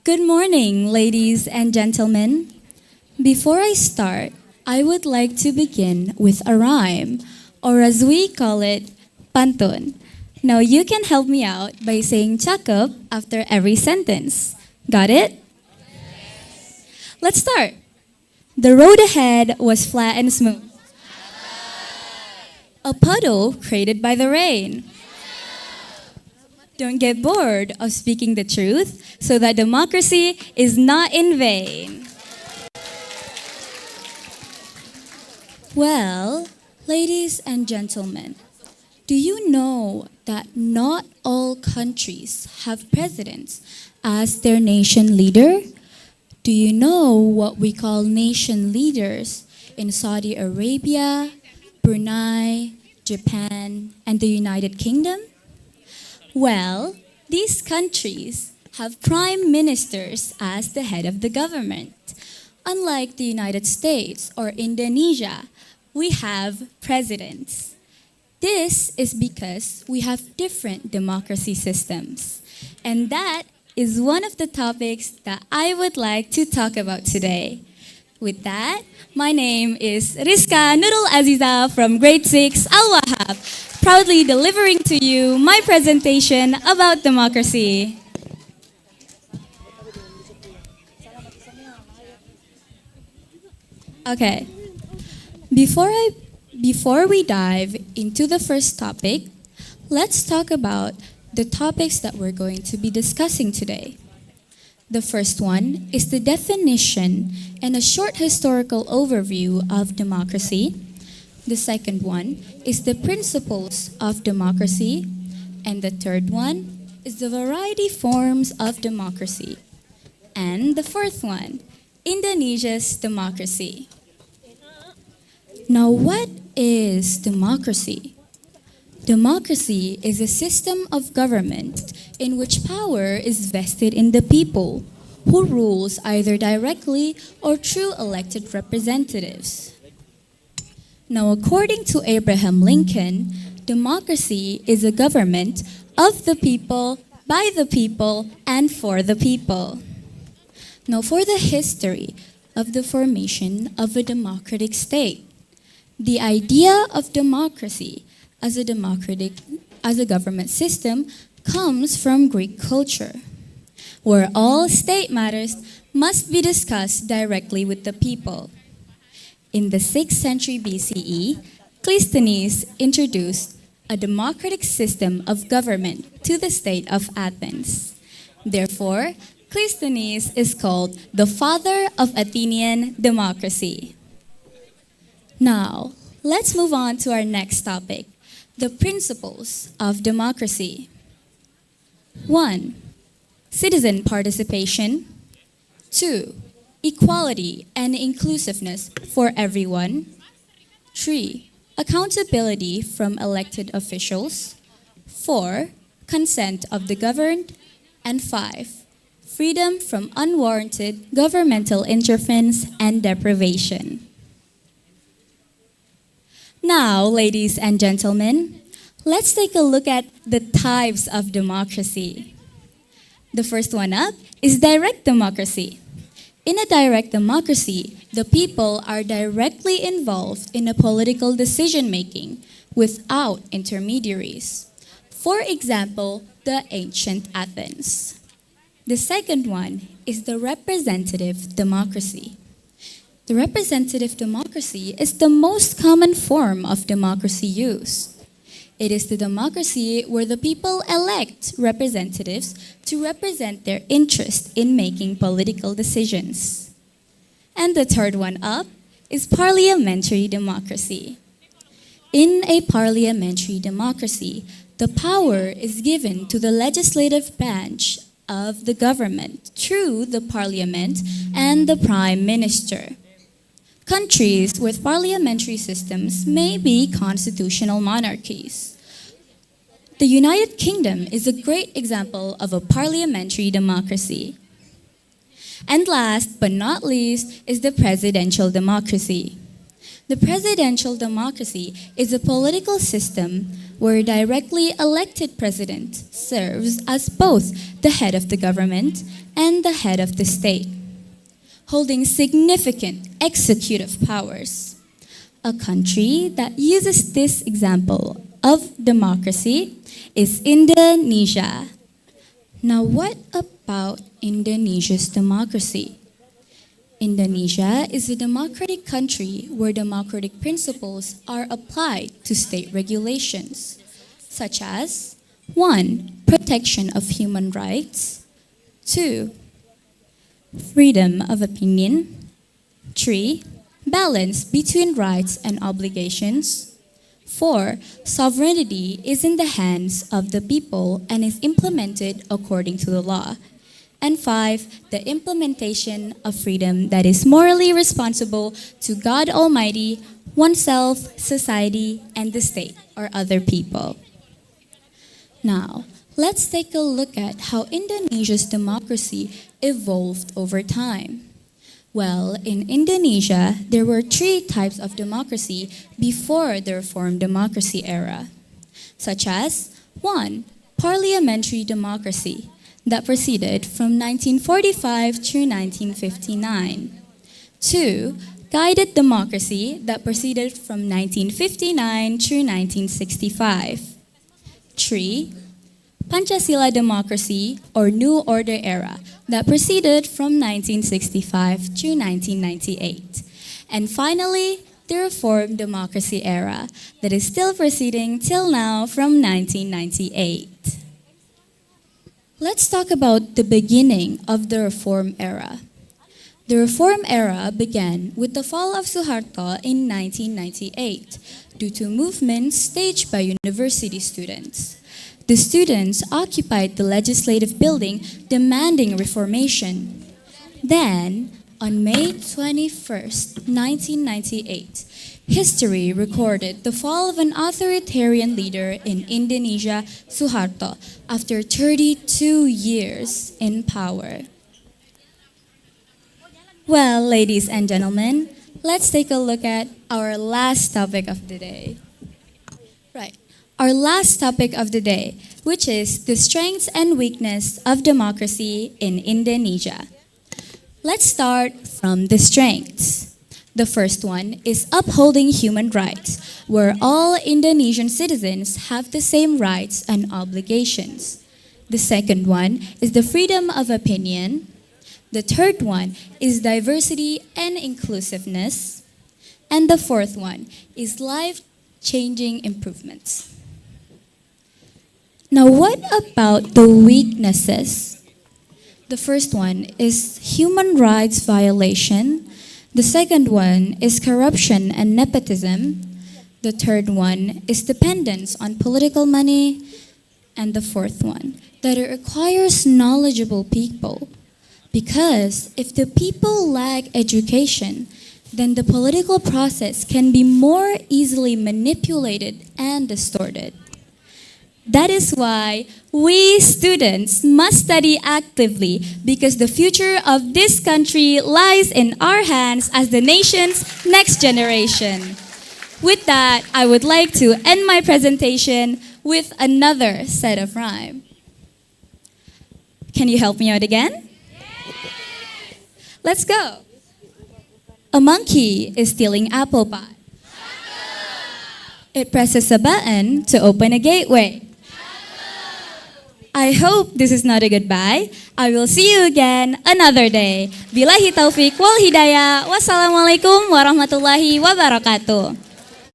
Good morning, ladies and gentlemen. Before I start, I would like to begin with a rhyme, or as we call it, pantun. Now you can help me out by saying cakep after every sentence. Got it? Let's start. The road ahead was flat and smooth. A puddle created by the rain. Don't get bored of speaking the truth so that democracy is not in vain. Well, ladies and gentlemen, do you know that not all countries have presidents as their nation leader? Do you know what we call nation leaders in Saudi Arabia, Brunei, Japan, and the United Kingdom? Well, these countries have prime ministers as the head of the government. Unlike the United States or Indonesia, we have presidents. This is because we have different democracy systems. And that is one of the topics that I would like to talk about today. With that, my name is Riska Nurul Azizah from grade 6 Al-Wahab, proudly delivering to you my presentation about democracy. Okay, before we dive into the first topic, let's talk about the topics that we're going to be discussing today. The first one is the definition and a short historical overview of democracy. The second one is the principles of democracy. And the third one is the variety forms of democracy. And the fourth one, Indonesia's democracy. Now, what is democracy? Democracy is a system of government in which power is vested in the people, who rules either directly or through elected representatives. Now, according to Abraham Lincoln, democracy is a government of the people, by the people, and for the people. Now, for the history of the formation of a democratic state, the idea of democracy as a government system comes from Greek culture, where all state matters must be discussed directly with the people. In the 6th century BCE, Cleisthenes introduced a democratic system of government to the state of Athens. Therefore, Cleisthenes is called the father of Athenian democracy. Now, let's move on to our next topic, the principles of democracy. 1. Citizen participation. 2. Equality and inclusiveness for everyone. 3. Accountability from elected officials. 4. Consent of the governed. And 5. Freedom from unwarranted governmental interference and deprivation. Now, ladies and gentlemen, let's take a look at the types of democracy. The first one up is direct democracy. In a direct democracy, the people are directly involved in a political decision-making without intermediaries. For example, the ancient Athens. The second one is the representative democracy. The representative democracy is the most common form of democracy used. It is the democracy where the people elect representatives to represent their interest in making political decisions. And the third one up is parliamentary democracy. In a parliamentary democracy, the power is given to the legislative branch of the government through the parliament and the prime minister. Countries with parliamentary systems may be constitutional monarchies. The United Kingdom is a great example of a parliamentary democracy. And last but not least is the presidential democracy. The presidential democracy is a political system where a directly elected president serves as both the head of the government and the head of the state, holding significant executive powers. A country that uses this example of democracy is Indonesia. Now, what about Indonesia's democracy? Indonesia is a democratic country where democratic principles are applied to state regulations, such as 1. Protection of human rights, 2. Freedom of opinion, 3. Balance between rights and obligations, 4. Sovereignty is in the hands of the people and is implemented according to the law. And 5, the implementation of freedom that is morally responsible to God Almighty, oneself, society, and the state or other people. Now, let's take a look at how Indonesia's democracy evolved over time. Well, in Indonesia, there were 3 types of democracy before the Reform democracy era, such as 1. Parliamentary democracy that proceeded from 1945 to 1959. 2. Guided democracy that proceeded from 1959 to 1965. 3. Pancasila democracy or New Order era that proceeded from 1965 to 1998. And finally, the Reform democracy era that is still proceeding till now from 1998. Let's talk about the beginning of the Reform era. The Reform era began with the fall of Suharto in 1998 due to movements staged by university students. The students occupied the legislative building demanding reformation. Then, on May 21st, 1998, history recorded the fall of an authoritarian leader in Indonesia, Suharto, after 32 years in power. Well, ladies and gentlemen, let's take a look at our last topic of the day. Right, our last topic of the day, which is the strengths and weakness of democracy in Indonesia. Let's start from the strengths. The first one is upholding human rights, where all Indonesian citizens have the same rights and obligations. The second one is the freedom of opinion. The third one is diversity and inclusiveness. And the fourth one is life-changing improvements. Now, what about the weaknesses? The first one is human rights violation. The second one is corruption and nepotism. The third one is dependence on political money. And the fourth one, that it requires knowledgeable people. Because if the people lack education, then the political process can be more easily manipulated and distorted. That is why we students must study actively, because the future of this country lies in our hands as the nation's next generation. With that, I would like to end my presentation with another set of rhyme. Can you help me out again? Let's go. A monkey is stealing apple pie. It presses a button to open a gateway. I hope this is not a goodbye. I will see you again another day. Billahi taufiq wal hidayah. Wassalamualaikum warahmatullahi wabarakatuh.